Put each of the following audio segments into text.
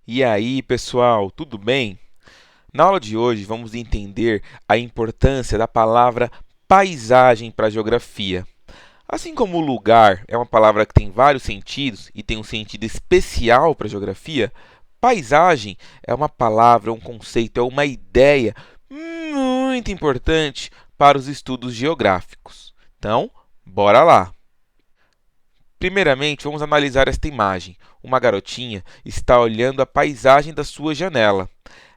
E aí, pessoal, tudo bem? Na aula de hoje, vamos entender a importância da palavra paisagem para a geografia. Assim como lugar é uma palavra que tem vários sentidos e tem um sentido especial para a geografia, paisagem é uma palavra, um conceito, é uma ideia muito importante para os estudos geográficos. Então, bora lá! Primeiramente, vamos analisar esta imagem. Uma garotinha está olhando a paisagem da sua janela.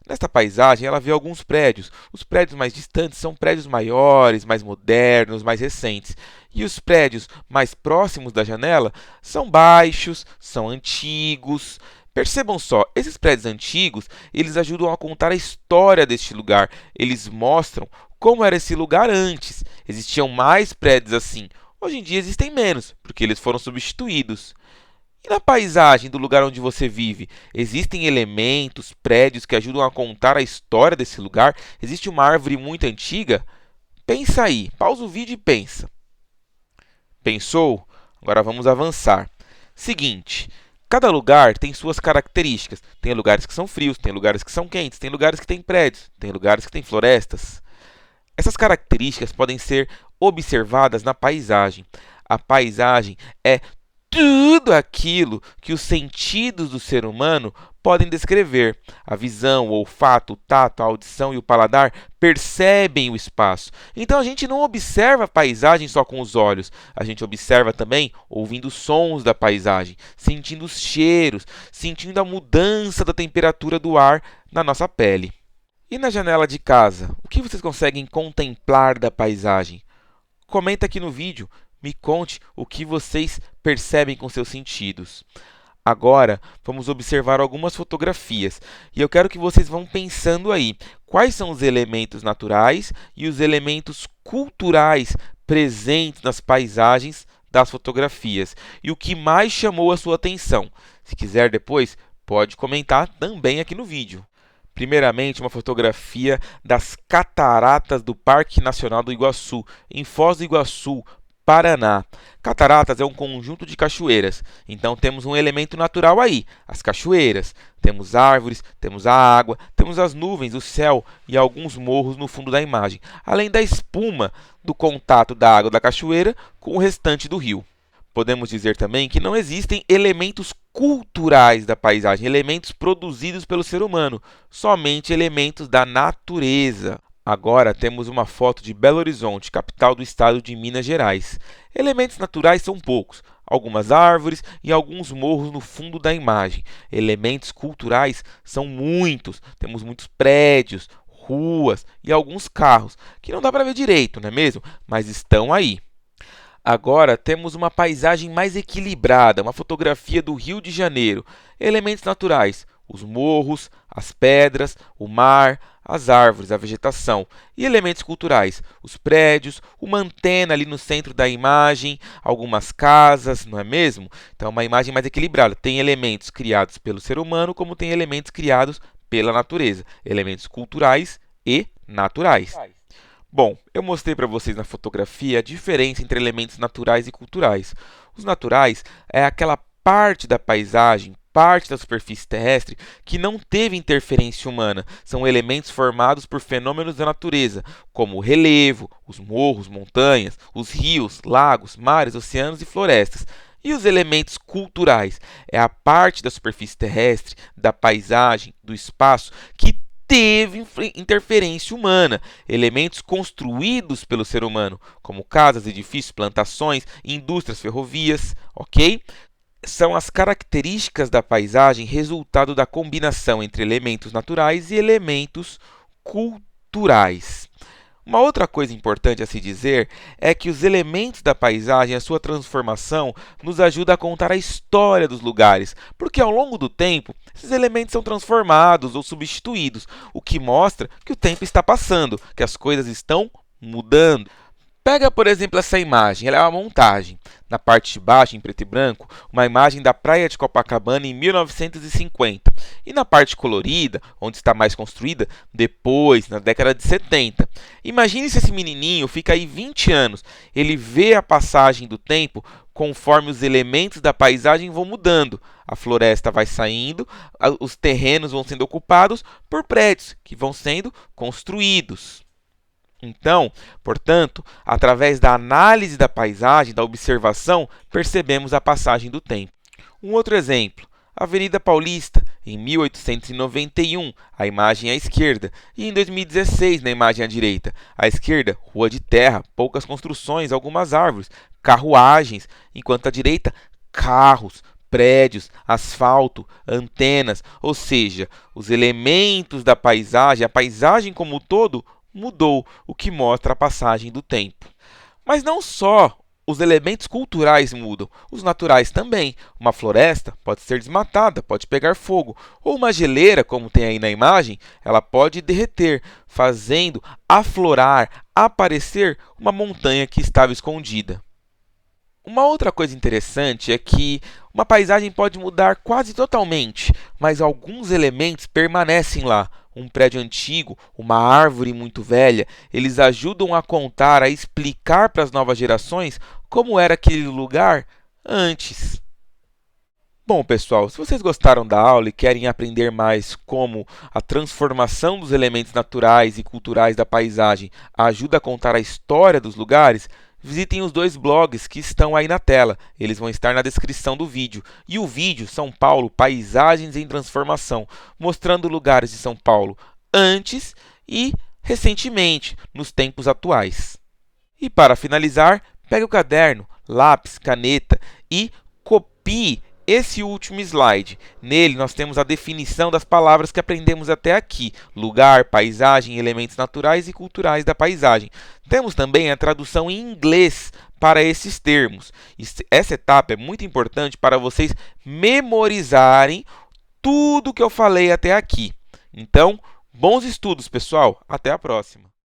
Nesta paisagem, ela vê alguns prédios. Os prédios mais distantes são prédios maiores, mais modernos, mais recentes. E os prédios mais próximos da janela são baixos, são antigos. Percebam só, esses prédios antigos, eles ajudam a contar a história deste lugar. Eles mostram como era esse lugar antes. Existiam mais prédios assim. Hoje em dia existem menos, porque eles foram substituídos. E na paisagem do lugar onde você vive, existem elementos, prédios que ajudam a contar a história desse lugar? Existe uma árvore muito antiga? Pensa aí, pausa o vídeo e pensa. Pensou? Agora vamos avançar. Seguinte, cada lugar tem suas características. Tem lugares que são frios, tem lugares que são quentes, tem lugares que têm prédios, tem lugares que têm florestas. Essas características podem ser observadas na paisagem. A paisagem é tudo aquilo que os sentidos do ser humano podem descrever. A visão, o olfato, o tato, a audição e o paladar percebem o espaço. Então a gente não observa a paisagem só com os olhos, a gente observa também ouvindo os sons da paisagem, sentindo os cheiros, sentindo a mudança da temperatura do ar na nossa pele. E na janela de casa, o que vocês conseguem contemplar da paisagem? Comenta aqui no vídeo, me conte o que vocês percebem com seus sentidos. Agora, vamos observar algumas fotografias e eu quero que vocês vão pensando aí quais são os elementos naturais e os elementos culturais presentes nas paisagens das fotografias e o que mais chamou a sua atenção. Se quiser depois, pode comentar também aqui no vídeo. Primeiramente, uma fotografia das cataratas do Parque Nacional do Iguaçu, em Foz do Iguaçu, Paraná. Cataratas é um conjunto de cachoeiras, então temos um elemento natural aí, as cachoeiras. Temos árvores, temos a água, temos as nuvens, o céu e alguns morros no fundo da imagem, além da espuma do contato da água da cachoeira com o restante do rio. Podemos dizer também que não existem elementos culturais da paisagem, elementos produzidos pelo ser humano, somente elementos da natureza. Agora temos uma foto de Belo Horizonte, capital do estado de Minas Gerais. Elementos naturais são poucos, algumas árvores e alguns morros no fundo da imagem. Elementos culturais são muitos, temos muitos prédios, ruas e alguns carros, que não dá para ver direito, não é mesmo? Mas estão aí. Agora temos uma paisagem mais equilibrada, uma fotografia do Rio de Janeiro. Elementos naturais, os morros, as pedras, o mar, as árvores, a vegetação. E elementos culturais, os prédios, uma antena ali no centro da imagem, algumas casas, não é mesmo? Então é uma imagem mais equilibrada. Tem elementos criados pelo ser humano, como tem elementos criados pela natureza. Elementos culturais e naturais. Bom, eu mostrei para vocês na fotografia a diferença entre elementos naturais e culturais. Os naturais é aquela parte da paisagem, parte da superfície terrestre que não teve interferência humana. São elementos formados por fenômenos da natureza, como o relevo, os morros, montanhas, os rios, lagos, mares, oceanos e florestas. E os elementos culturais é a parte da superfície terrestre, da paisagem, do espaço que teve interferência humana, elementos construídos pelo ser humano, como casas, edifícios, plantações, indústrias, ferrovias, ok? São as características da paisagem resultado da combinação entre elementos naturais e elementos culturais. Uma outra coisa importante a se dizer é que os elementos da paisagem, a sua transformação, nos ajuda a contar a história dos lugares, porque ao longo do tempo, esses elementos são transformados ou substituídos, o que mostra que o tempo está passando, que as coisas estão mudando. Pega, por exemplo, essa imagem, ela é uma montagem. Na parte de baixo, em preto e branco, uma imagem da praia de Copacabana em 1950. E na parte colorida, onde está mais construída, depois, na década de 70. Imagine se esse menininho fica aí 20 anos. Ele vê a passagem do tempo conforme os elementos da paisagem vão mudando. A floresta vai saindo, os terrenos vão sendo ocupados por prédios que vão sendo construídos. Então, portanto, através da análise da paisagem, da observação, percebemos a passagem do tempo. Um outro exemplo, Avenida Paulista, em 1891, a imagem à esquerda, e em 2016, na imagem à direita. À esquerda, rua de terra, poucas construções, algumas árvores, carruagens, enquanto à direita, carros, prédios, asfalto, antenas, ou seja, os elementos da paisagem, a paisagem como um todo, mudou, o que mostra a passagem do tempo. Mas não só os elementos culturais mudam, os naturais também. Uma floresta pode ser desmatada, pode pegar fogo, ou uma geleira, como tem aí na imagem, ela pode derreter, fazendo aflorar, aparecer uma montanha que estava escondida. Uma outra coisa interessante é que uma paisagem pode mudar quase totalmente, mas alguns elementos permanecem lá. Um prédio antigo, uma árvore muito velha, eles ajudam a contar, a explicar para as novas gerações como era aquele lugar antes. Bom, pessoal, se vocês gostaram da aula e querem aprender mais como a transformação dos elementos naturais e culturais da paisagem ajuda a contar a história dos lugares, visitem os dois blogs que estão aí na tela. Eles vão estar na descrição do vídeo. E o vídeo São Paulo, Paisagens em Transformação, mostrando lugares de São Paulo antes e recentemente, nos tempos atuais. E para finalizar, pegue o caderno, lápis, caneta e copie esse último slide. Nele nós temos a definição das palavras que aprendemos até aqui: lugar, paisagem, elementos naturais e culturais da paisagem. Temos também a tradução em inglês para esses termos. Essa etapa é muito importante para vocês memorizarem tudo que eu falei até aqui. Então, bons estudos, pessoal. Até a próxima.